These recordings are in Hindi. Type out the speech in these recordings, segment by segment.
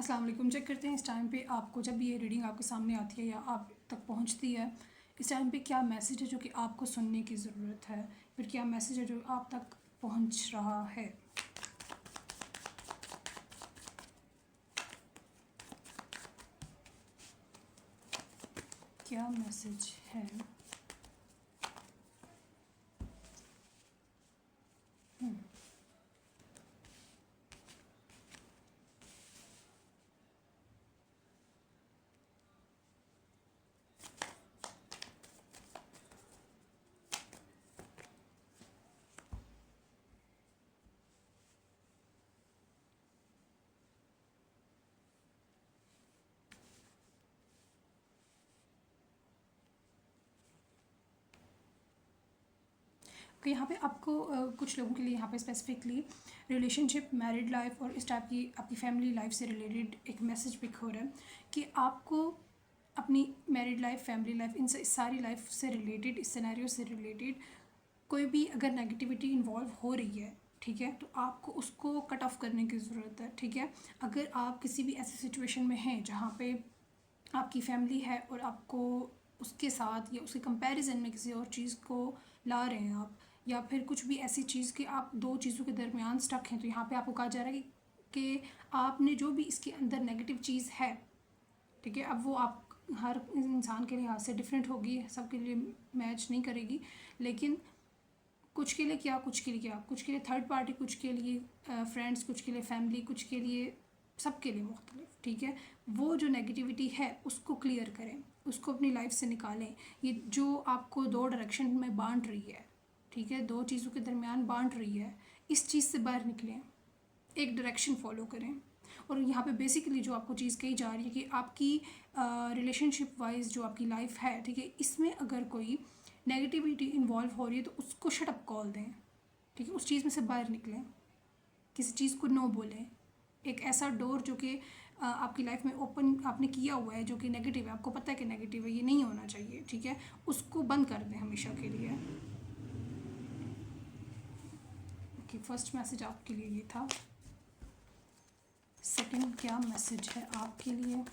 अस्सलाम वालेकुम। चेक करते हैं इस टाइम पे आपको जब ये रीडिंग आपके सामने आती है या आप तक पहुंचती है, इस टाइम पे क्या मैसेज है जो कि आपको सुनने की ज़रूरत है, फिर क्या मैसेज है जो आप तक पहुंच रहा है। क्या मैसेज है। कि यहाँ पे आपको कुछ लोगों के लिए यहाँ पे स्पेसिफिकली रिलेशनशिप, मैरिड लाइफ और इस टाइप की आपकी फैमिली लाइफ से रिलेटेड एक मैसेज पिक हो रहा है कि आपको अपनी मैरिड लाइफ, फैमिली लाइफ, इन सारी लाइफ से रिलेटेड, इस सिनेरियो से रिलेटेड कोई भी अगर नेगेटिविटी इन्वॉल्व हो रही है, ठीक है, तो आपको उसको कट ऑफ करने की ज़रूरत है। ठीक है, अगर आप किसी भी ऐसी सिचुएशन में हैं जहाँ पे आपकी फैमिली है और आपको उसके साथ या उसके कंपैरिजन में किसी और चीज़ को ला रहे हैं आप, या फिर कुछ भी ऐसी चीज़ कि आप दो चीज़ों के दरमियान स्टक हैं, तो यहाँ पे आपको कहा जा रहा है कि आपने जो भी इसके अंदर नेगेटिव चीज़ है, ठीक है, अब वो आप हर इंसान के लिहाज से डिफरेंट होगी, सबके लिए मैच नहीं करेगी, लेकिन कुछ के लिए क्या, कुछ के लिए क्या, कुछ के लिए थर्ड पार्टी, कुछ के लिए फ्रेंड्स, कुछ के लिए फैमिली, कुछ के लिए सबके लिए मुख्तलिफ। ठीक है, वो जो नेगेटिविटी है उसको क्लियर करें, उसको अपनी लाइफ से निकालें। ये जो आपको दो डायरेक्शन में बांट रही है, ठीक है, दो चीज़ों के दरमियान बांट रही है, इस चीज़ से बाहर निकलें, एक डायरेक्शन फॉलो करें। और यहाँ पे बेसिकली जो आपको चीज़ कही जा रही है कि आपकी रिलेशनशिप वाइज जो आपकी लाइफ है, ठीक है, इसमें अगर कोई नेगेटिविटी इन्वॉल्व हो रही है तो उसको शट अप कॉल दें। ठीक है, उस चीज़ में से बाहर निकलें, किसी चीज़ को नो बोलें। एक ऐसा डोर जो कि आपकी लाइफ में ओपन आपने किया हुआ है, जो कि नेगेटिव है, आपको पता है कि नेगेटिव है, ये नहीं होना चाहिए, ठीक है, उसको बंद कर दें हमेशा के लिए। ओके, फर्स्ट मैसेज आपके लिए ये था। सेकंड क्या मैसेज है आपके लिए।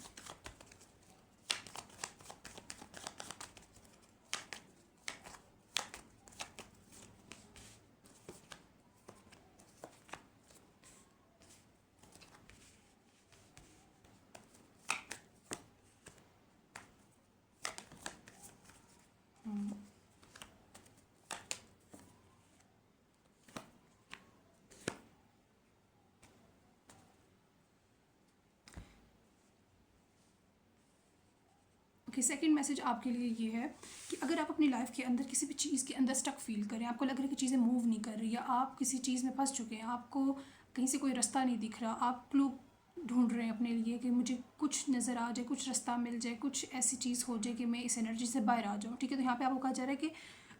ओके, सेकंड मैसेज आपके लिए ये है कि अगर आप अपनी लाइफ के अंदर किसी भी चीज़ के अंदर स्टक फील करें, आपको लग रहा है कि चीज़ें मूव नहीं कर रही, या आप किसी चीज़ में फंस चुके हैं, आपको कहीं से कोई रास्ता नहीं दिख रहा, आप क्लू ढूंढ रहे हैं अपने लिए कि मुझे कुछ नज़र आ जाए, कुछ रास्ता मिल जाए, कुछ ऐसी चीज़ हो जाए कि मैं इस एनर्जी से बाहर आ जाऊँ। ठीक है, तो यहाँ पे आपको कहा जा रहा है कि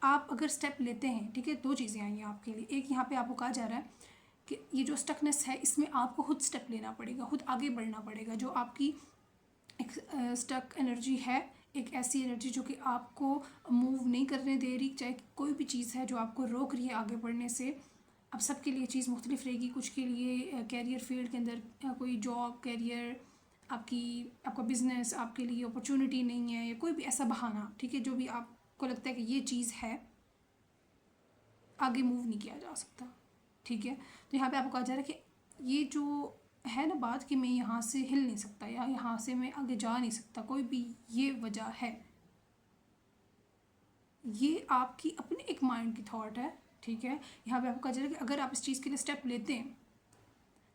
आप अगर स्टेप लेते हैं, ठीक है, दो चीज़ें आई हैं आपके लिए। एक, यहाँ पे आपको कहा जा रहा है कि ये जो स्टकनेस है इसमें आपको खुद स्टेप लेना पड़ेगा, खुद आगे बढ़ना पड़ेगा। जो आपकी एक स्टक एनर्जी है, एक ऐसी एनर्जी जो कि आपको मूव नहीं करने दे रही, चाहे कोई भी चीज़ है जो आपको रोक रही है आगे बढ़ने से। अब सबके लिए चीज़ मुख्तलिफ रहेगी। कुछ के लिए कैरियर फील्ड के अंदर कोई जॉब, कैरियर, आपका बिज़नेस, आपके लिए अपॉर्चुनिटी नहीं है, या कोई भी ऐसा बहाना, ठीक है, जो भी आपको लगता है कि ये चीज़ है, आगे मूव नहीं किया जा सकता। ठीक है, तो यहाँ पे आपको कहा जा रहा है कि ये जो है ना बात कि मैं यहाँ से हिल नहीं सकता या यहाँ से मैं आगे जा नहीं सकता, कोई भी ये वजह है, ये आपकी अपने एक माइंड की थॉट है। ठीक है, यहाँ पे आपको कहा जा रहा है कि अगर आप इस चीज़ के लिए स्टेप लेते हैं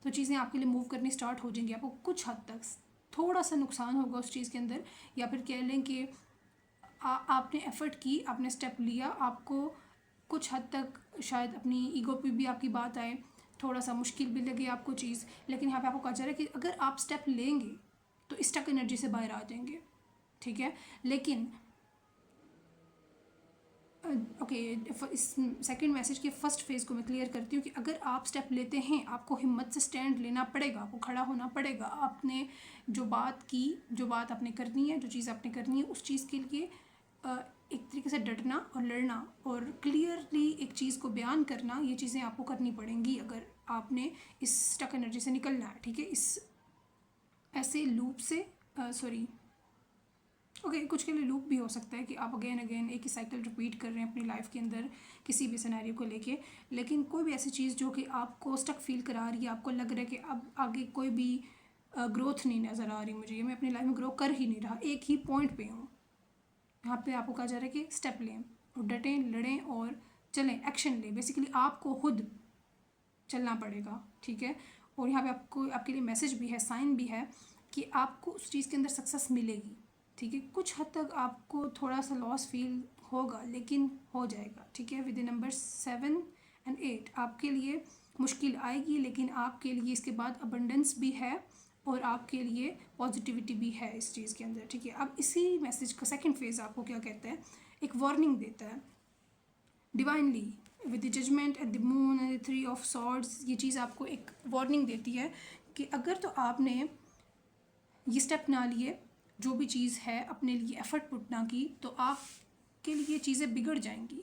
तो चीज़ें आपके लिए मूव करनी स्टार्ट हो जाएंगी। आपको कुछ हद तक थोड़ा सा नुकसान होगा उस चीज़ के अंदर, या फिर कह लें कि आपने एफ़र्ट की, आपने स्टेप लिया, आपको कुछ हद तक शायद अपनी ईगो पे भी आपकी बात आए, थोड़ा सा मुश्किल भी लगे आपको चीज़, लेकिन यहाँ पे आपको कहा जा रहा है कि अगर आप स्टेप लेंगे तो इस स्टक एनर्जी से बाहर आ जाएंगे। ठीक है, लेकिन ओके, इस सेकंड मैसेज के फर्स्ट फेज़ को मैं क्लियर करती हूँ कि अगर आप स्टेप लेते हैं, आपको हिम्मत से स्टैंड लेना पड़ेगा, आपको खड़ा होना पड़ेगा। आपने जो बात की, जो बात आपने करनी है, जो चीज़ आपने करनी है, उस चीज़ के लिए एक तरीके से डटना और लड़ना और क्लियरली एक चीज़ को बयान करना, ये चीज़ें आपको करनी पड़ेंगी अगर आपने इस स्टक एनर्जी से निकलना है। ठीक है, इस ऐसे लूप से सॉरी ओके कुछ के लिए लूप भी हो सकता है कि आप अगेन अगेन एक ही साइकिल रिपीट कर रहे हैं अपनी लाइफ के अंदर किसी भी सिनेरियो को लेके, लेकिन कोई भी ऐसी चीज़ जो कि आपको स्टक फील करा रही है, आपको लग रहा है कि अब आगे कोई भी ग्रोथ नहीं नज़र आ रही मुझे, ये मैं अपनी लाइफ में ग्रो कर ही नहीं रहा, एक ही पॉइंट पे हूँ। यहाँ पे आपको कहा जा रहा है कि स्टेप लें और डटें, लड़ें और चलें, एक्शन लें। बेसिकली आपको खुद चलना पड़ेगा, ठीक है। और यहाँ पे आपको आपके लिए मैसेज भी है, साइन भी है कि आपको उस चीज़ के अंदर सक्सेस मिलेगी, ठीक है। कुछ हद तक आपको थोड़ा सा लॉस फील होगा लेकिन हो जाएगा, ठीक है। विद द नंबर 7 और 8 आपके लिए मुश्किल आएगी, लेकिन आपके लिए इसके बाद अबंडेंस भी है और आपके लिए पॉजिटिविटी भी है इस चीज़ के अंदर, ठीक है। अब इसी मैसेज का सेकंड फेज़ आपको क्या कहता है, एक वार्निंग देता है divinely with the judgement at the moon and the 3 of swords. ये चीज़ आपको एक वार्निंग देती है कि अगर तो आपने ये स्टेप ना लिए, जो भी चीज़ है अपने लिए एफर्ट पुट ना की, तो आपके लिए चीज़ें बिगड़ जाएंगी।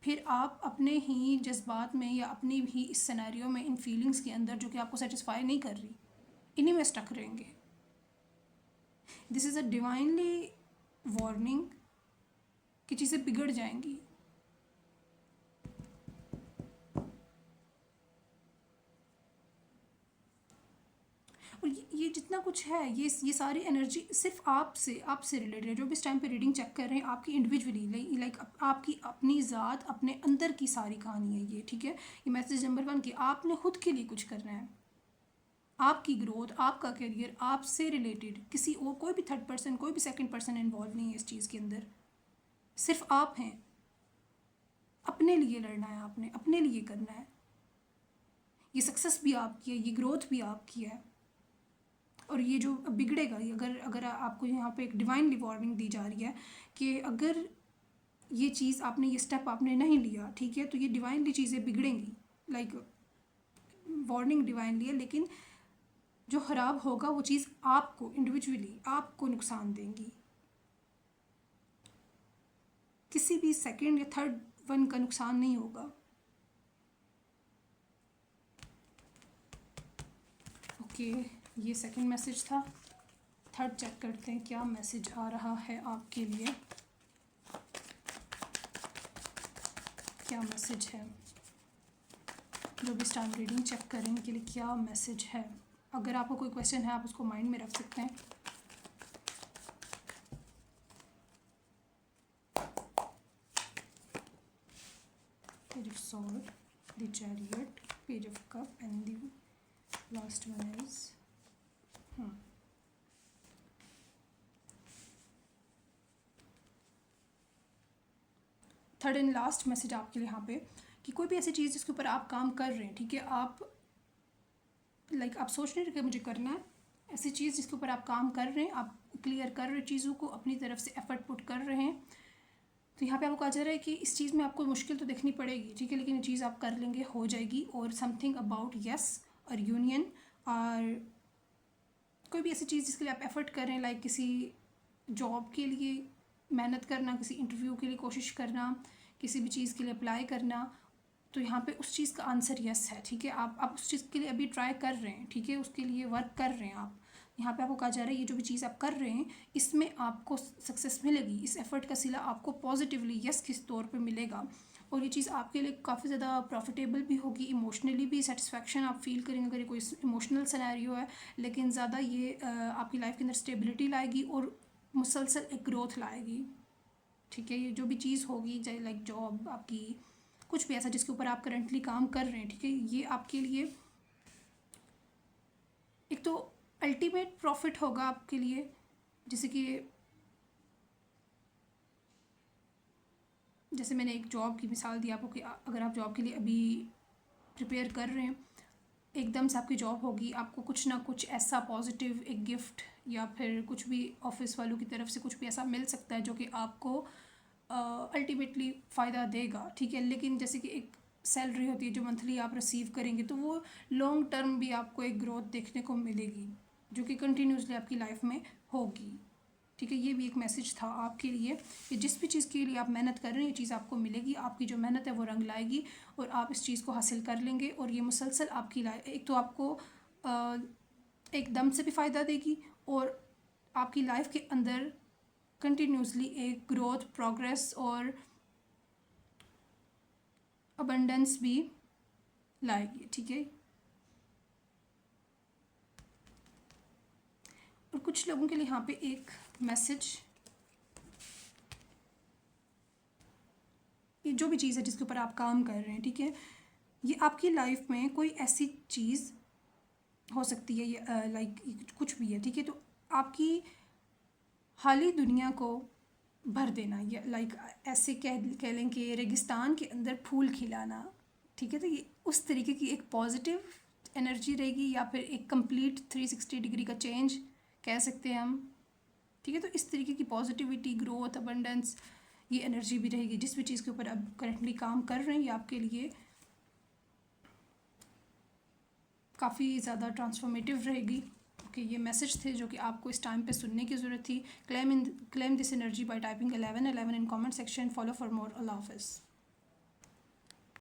फिर आप अपने ही जज्बात में या अपनी भी इस सिनेरियो में, इन फीलिंग्स के अंदर जो कि आपको सेटिस्फाई नहीं कर रही, इन्हीं में स्टक रहेंगे। This is a divinely warning कि चीज़ें बिगड़ जाएंगी। और ये जितना कुछ है, ये सारी एनर्जी सिर्फ आपसे रिलेटेड है। जो भी इस टाइम पे रीडिंग चेक कर रहे हैं, आपकी इंडिविजुअली लाइक आपकी अपनी ज़ात, अपने अंदर की सारी कहानी है ये, ठीक है। ये मैसेज नंबर 1 कि आपने खुद के लिए कुछ करना है। आपकी ग्रोथ, आपका करियर, आपसे रिलेटेड किसी और कोई भी थर्ड पर्सन, कोई भी सेकंड पर्सन इन्वॉल्व नहीं है इस चीज़ के अंदर, सिर्फ आप हैं। अपने लिए लड़ना है, आपने अपने लिए करना है। ये सक्सेस भी आपकी है, ये ग्रोथ भी आपकी है। और ये जो बिगड़ेगा, ये अगर अगर आपको यहाँ पे एक डिवाइनली वार्निंग दी जा रही है कि अगर ये चीज़ आपने, ये स्टेप आपने नहीं लिया, ठीक है, तो ये डिवाइनली चीज़ें बिगड़ेंगी। लाइक वार्निंग डिवाइनली है, लेकिन जो ख़राब होगा वो चीज़ आपको इंडिविजुअली आपको नुकसान देंगी। किसी भी सेकंड या थर्ड वन का नुकसान नहीं होगा। ओके, ये सेकंड मैसेज था। थर्ड चेक करते हैं क्या मैसेज आ रहा है आपके लिए, क्या मैसेज है। जो भी स्टार रीडिंग चेक करेंगे के लिए क्या मैसेज है। अगर आपको कोई क्वेश्चन है आप उसको माइंड में रख सकते हैं। Page of sword, the chariot, page of cup and the last one is third and last message आपके लिए यहाँ पे कि कोई भी ऐसी चीज़ जिसके ऊपर आप काम कर रहे हैं, ठीक है, आप आप सोच नहीं रहे कि मुझे करना है, ऐसी चीज़ जिसके ऊपर आप काम कर रहे हैं, आप क्लियर कर रहे हैं चीज़ों को, अपनी तरफ से एफर्ट पुट कर रहे हैं, तो यहाँ पे आपको कहा जा रहा है कि इस चीज़ में आपको मुश्किल तो देखनी पड़ेगी, ठीक है, लेकिन ये चीज़ आप कर लेंगे, हो जाएगी। और समथिंग अबाउट यस और यूनियन, और कोई भी ऐसी चीज़ जिसके लिए आप एफर्ट कर रहे हैं, लाइक किसी जॉब के लिए मेहनत करना, किसी इंटरव्यू के लिए कोशिश करना, किसी भी चीज़ के लिए अप्लाई करना, तो यहाँ पे उस चीज़ का आंसर यस है, ठीक है। आप उस चीज़ के लिए अभी ट्राई कर रहे हैं, ठीक है, उसके लिए वर्क कर रहे हैं आप। यहाँ पे आपको कहा जा रहा है ये जो भी चीज़ आप कर रहे हैं इसमें आपको सक्सेस मिलेगी, इस एफर्ट का सिला आपको पॉजिटिवली यस किस तौर पे मिलेगा। और ये चीज़ आपके लिए काफ़ी ज़्यादा प्रॉफिटेबल भी होगी, इमोशनली भी सेटिस्फैक्शन आप फील करेंगे अगर ये कोई इमोशनल सिनेरियो है, लेकिन ज़्यादा ये आपकी लाइफ के अंदर स्टेबिलिटी लाएगी और मुसलसल एक ग्रोथ लाएगी, ठीक है। ये जो भी चीज़ होगी, चाहे लाइक जॉब आपकी, कुछ भी ऐसा जिसके ऊपर आप करंटली काम कर रहे हैं, ठीक है, ये आपके लिए एक तो अल्टीमेट प्रॉफिट होगा आपके लिए। जैसे मैंने एक जॉब की मिसाल दी आपको कि अगर आप जॉब के लिए अभी प्रिपेयर कर रहे हैं, एकदम से आपकी जॉब होगी, आपको कुछ ना कुछ ऐसा पॉजिटिव एक गिफ्ट या फिर कुछ भी ऑफिस वालों की तरफ से कुछ भी ऐसा मिल सकता है जो कि आपको अल्टीमेटली फ़ायदा देगा, ठीक है। लेकिन जैसे कि एक सैलरी होती है जो मंथली आप रिसीव करेंगे, तो वो लॉन्ग टर्म भी आपको एक ग्रोथ देखने को मिलेगी जो कि कंटिन्यूसली आपकी लाइफ में होगी, ठीक है। ये भी एक मैसेज था आपके लिए कि जिस भी चीज़ के लिए आप मेहनत कर रहे हैं ये चीज़ आपको मिलेगी, आपकी जो मेहनत है वो रंग लाएगी और आप इस चीज़ को हासिल कर लेंगे। और ये मुसलसल आपकी लाइफ, एक तो आपको एकदम से भी फ़ायदा देगी और आपकी लाइफ के अंदर कंटिन्यूसली एक ग्रोथ, प्रोग्रेस और अबंडेंस भी लाएगी, ठीक है। और कुछ लोगों के लिए यहाँ पे एक मैसेज, ये जो भी चीज़ है जिसके ऊपर आप काम कर रहे हैं, ठीक है, ये आपकी लाइफ में कोई ऐसी चीज़ हो सकती है, ये लाइक कुछ भी है, ठीक है, तो आपकी हाली दुनिया को भर देना, या लाइक ऐसे कह लें कि रेगिस्तान के अंदर फूल खिलाना, ठीक है, तो ये उस तरीके की एक पॉजिटिव एनर्जी रहेगी, या फिर एक कंप्लीट 360 डिग्री का चेंज कह सकते हैं हम, ठीक है। तो इस तरीके की पॉजिटिविटी, ग्रोथ, अबंडेंस, ये एनर्जी भी रहेगी जिस भी चीज़ के ऊपर आप करंटली काम कर रहे हैं, ये आपके लिए काफ़ी ज़्यादा ट्रांसफॉर्मेटिव रहेगी। ओके, ये मैसेज थे जो कि आपको इस टाइम पे सुनने की ज़रूरत थी। Claim this energy by typing 1111 in comment section. Follow for more. अल्लाह हाफ़िज़।